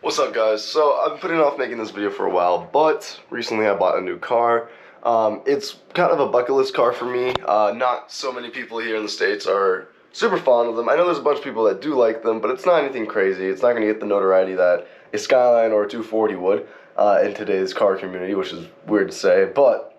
What's up, guys? So I've been putting off making this video for a while, but recently I bought a new car. It's kind of a bucket list car for me. Not so many people here in the States are super fond of them. I know there's a bunch of people that do like them, but it's not anything crazy. It's not going to get the notoriety that a Skyline or a 240 would in today's car community, which is weird to say, but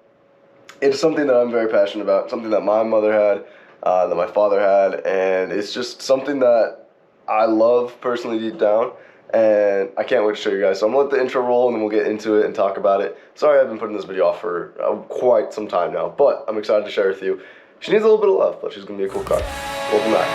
it's something that I'm very passionate about, something that my mother had, that my father had, and it's just something that I love personally deep down. And I can't wait to show you guys. So I'm going to let the intro roll and then we'll get into it and talk about it. Sorry I've been putting this video off for quite some time now, but I'm excited to share with you. She needs a little bit of love, but she's going to be a cool car. Welcome back.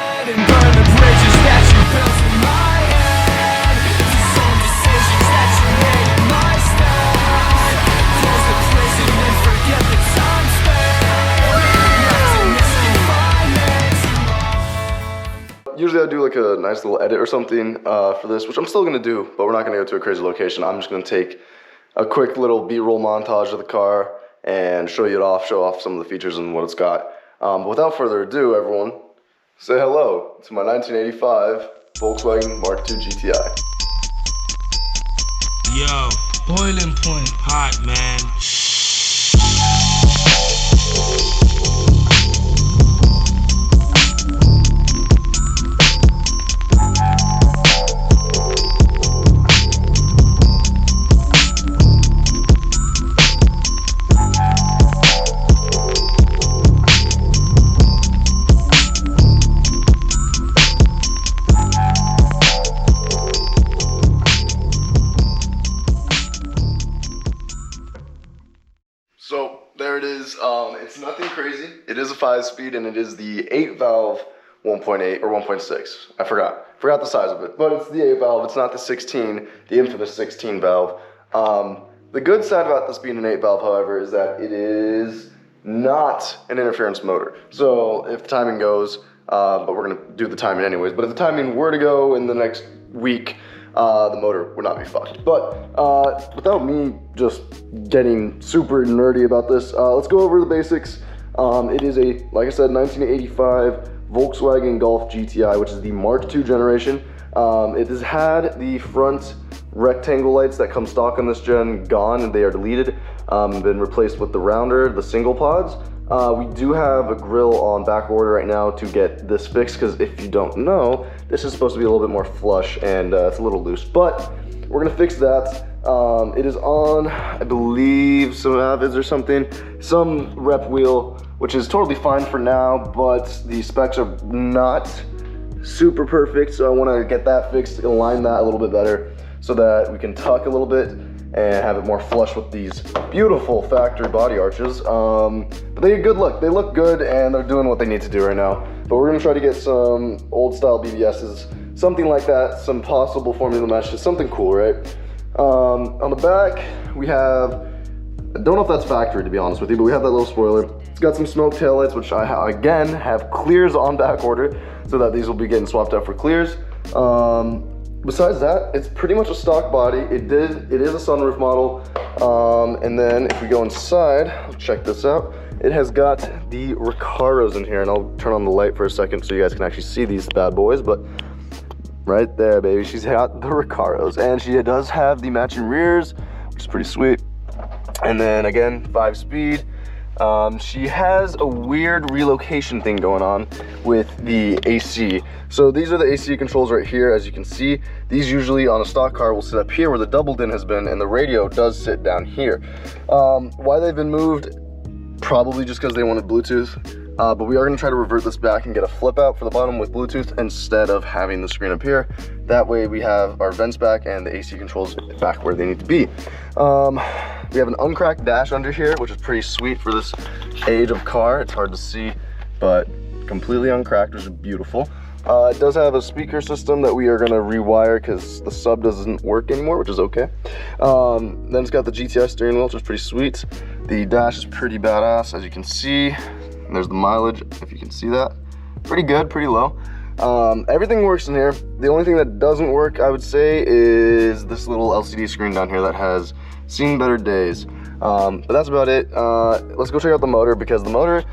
Usually I do like a nice little edit or something for this, which I'm still going to do, but we're not going to go to a crazy location. I'm just going to take a quick little B-roll montage of the car and show you it off, show off some of the features and what it's got. But without further ado, everyone, say hello to my 1985 Volkswagen Mark Ii Gti. Yo, boiling point, hot man. So there it is. It's nothing crazy. It is a 5-speed and it is the 8-valve 1.8 or 1.6. I forgot the size of it, but it's the 8-valve. It's not the 16, the infamous 16 valve. The good side about this being an 8-valve, however, is that it is not an interference motor. So if the timing goes, but we're gonna do the timing anyways. But if the timing were to go in the next week, the motor would not be fucked. But without me just getting super nerdy about this, let's go over the basics. It is a, like I said, 1985 Volkswagen Golf GTI, which is the Mark II generation. It has had the front rectangle lights that come stock on this gen gone, and they are deleted, been replaced with the rounder, the single pods. We do have a grille on back order right now to get this fixed, because if you don't know, this is supposed to be a little bit more flush and it's a little loose, but we're gonna fix that. It is on, I believe, some Avids or something, some rep wheel, which is totally fine for now, but the specs are not super perfect, so I want to get that fixed, align that a little bit better so that we can tuck a little bit and have it more flush with these beautiful factory body arches. But they get good look. They look good and they're doing what they need to do right now. But we're gonna try to get some old style BBSs, something like that, some possible formula meshes, something cool, right? On the back, we have, I don't know if that's factory to be honest with you, but we have that little spoiler. It's got some smoke taillights, which I again have clears on back order, so that these will be getting swapped out for clears. Besides that, it's pretty much a stock body. It is a sunroof model. And then if we go inside, check this out. It has got the Recaros in here, and I'll turn on the light for a second so you guys can actually see these bad boys, but right there, baby, she's got the Recaros, and she does have the matching rears, which is pretty sweet. And then again, 5-speed. She has a weird relocation thing going on with the AC. So these are the AC controls right here, as you can see. These usually on a stock car will sit up here where the double din has been, and the radio does sit down here. Why they've been moved? Probably just because they wanted Bluetooth. But we are going to try to revert this back and get a flip out for the bottom with Bluetooth instead of having the screen up here. That way we have our vents back and the AC controls back where they need to be. We have an uncracked dash under here, which is pretty sweet for this age of car. It's hard to see, but completely uncracked, which is beautiful. It does have a speaker system that we are going to rewire because the sub doesn't work anymore, which is okay. Then it's got the GTI steering wheel, which is pretty sweet. The dash is pretty badass, as you can see. And there's the mileage, if you can see that. Pretty good, pretty low. Everything works in here. The only thing that doesn't work, I would say, is this little LCD screen down here that has seen better days. But that's about it. Let's go check out the motor, because the motor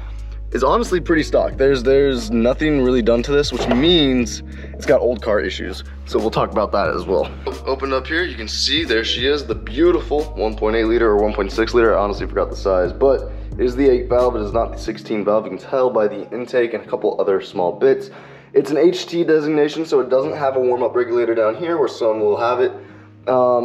is honestly pretty stock. There's nothing really done to this, which means it's got old car issues. So we'll talk about that as well. Open up here, you can see there she is, the beautiful 1.8 liter or 1.6 liter. I honestly forgot the size, but it is the 8 valve. It is not the 16 valve. You can tell by the intake and a couple other small bits. It's an HT designation, so it doesn't have a warm-up regulator down here where some will have it.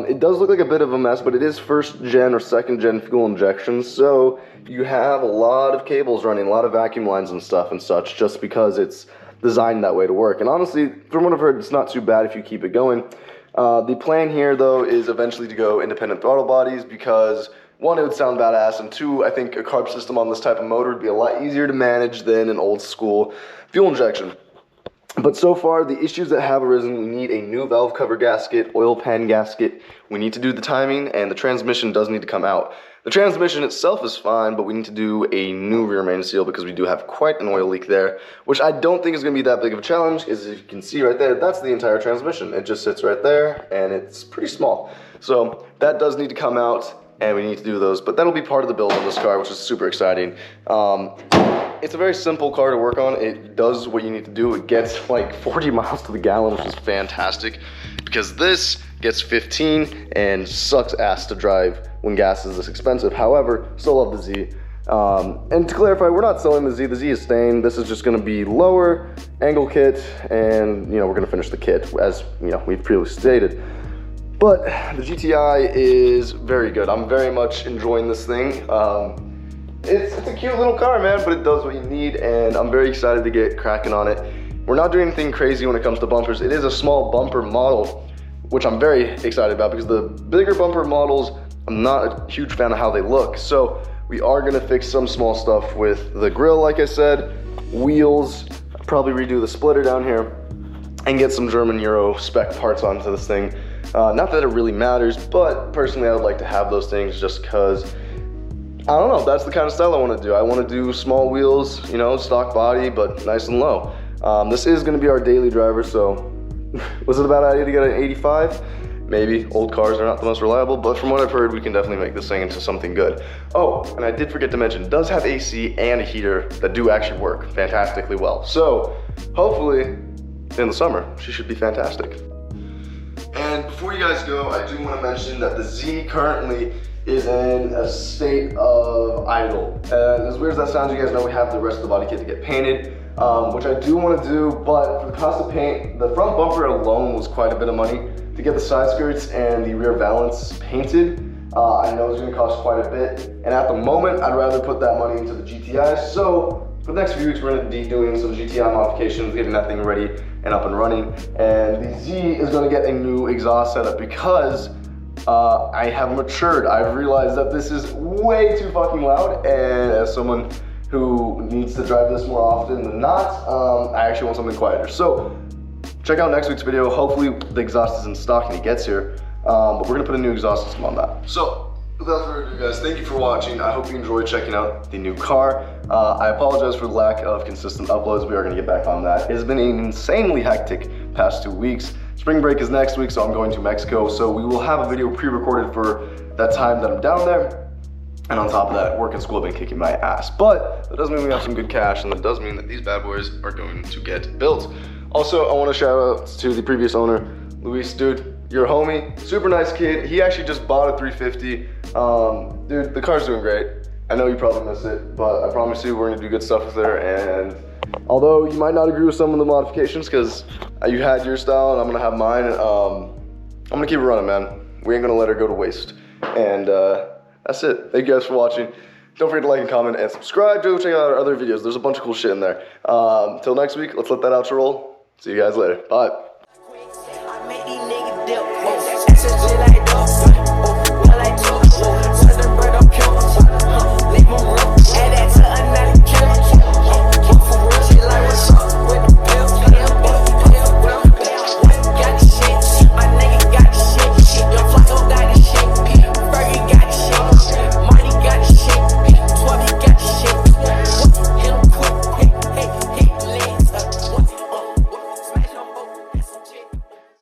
It does look like a bit of a mess, but it is first gen or second gen fuel injection, so you have a lot of cables running, a lot of vacuum lines and stuff and such, just because it's designed that way to work. And honestly, from what I've heard, it's not too bad if you keep it going. The plan here, though, is eventually to go independent throttle bodies because, one, it would sound badass, and two, I think a carb system on this type of motor would be a lot easier to manage than an old school fuel injection. But so far, the issues that have arisen, we need a new valve cover gasket, oil pan gasket. We need to do the timing, and the transmission does need to come out. The transmission itself is fine, but we need to do a new rear main seal because we do have quite an oil leak there, which I don't think is going to be that big of a challenge. As you can see right there, that's the entire transmission. It just sits right there, and it's pretty small. So that does need to come out, and we need to do those. But that'll be part of the build on this car, which is super exciting. It's a very simple car to work on. It does what you need to do. It gets like 40 miles to the gallon, which is fantastic because this gets 15 and sucks ass to drive when gas is this expensive. However, still love the Z. And to clarify, we're not selling the Z. The Z is staying. This is just going to be lower angle kit, and we're going to finish the kit as we've previously stated. But the GTI is very good. I'm very much enjoying this thing. It's a cute little car, man, but it does what you need, and I'm very excited to get cracking on it. We're not doing anything crazy when it comes to bumpers. It is a small bumper model, which I'm very excited about because the bigger bumper models, I'm not a huge fan of how they look. So we are gonna fix some small stuff with the grille, like I said, wheels, probably redo the splitter down here, and get some German Euro spec parts onto this thing. Not that it really matters, but personally I would like to have those things just because, I don't know, that's the kind of style I want to do. I want to do small wheels, stock body, but nice and low. This is going to be our daily driver, so was it a bad idea to get an 85? Maybe. Old cars are not the most reliable, but from what I've heard, we can definitely make this thing into something good. Oh, and I did forget to mention, it does have AC and a heater that do actually work fantastically well. So hopefully in the summer, she should be fantastic. And before you guys go, I do want to mention that the Z currently is in a state of idle. And as weird as that sounds, you guys know we have the rest of the body kit to get painted, which I do want to do, but for the cost of paint, the front bumper alone was quite a bit of money. To get the side skirts and the rear valance painted, I know it's going to cost quite a bit, and at the moment, I'd rather put that money into the GTI. So for the next few weeks, we're going to be doing some GTI modifications, getting that thing ready and up and running. And the Z is going to get a new exhaust setup because I have matured. I've realized that this is way too fucking loud, and as someone who needs to drive this more often than not, I actually want something quieter. So check out next week's video. Hopefully the exhaust is in stock and he gets here, but we're gonna put a new exhaust system on that. So without further ado, guys, thank you for watching. I hope you enjoyed checking out the new car. I apologize for the lack of consistent uploads. We are gonna get back on that. It has been an insanely hectic past 2 weeks. Spring break is next week, so I'm going to Mexico. So we will have a video pre-recorded for that time that I'm down there. And on top of that, work and school have been kicking my ass. But that does mean we have some good cash, and that does mean that these bad boys are going to get built. Also, I want to shout out to the previous owner, Luis. Dude, you're a homie, super nice kid. He actually just bought a 350. Dude, the car's doing great. I know you probably miss it, but I promise you we're gonna do good stuff with her. And although you might not agree with some of the modifications, because you had your style and I'm gonna have mine, I'm gonna keep it running, man. We ain't gonna let her go to waste. And that's it. Thank you guys for watching. Don't forget to like and comment and subscribe. Go check out our other videos. There's a bunch of cool shit in there. Till next week, let's let that outro roll. See you guys later. Bye.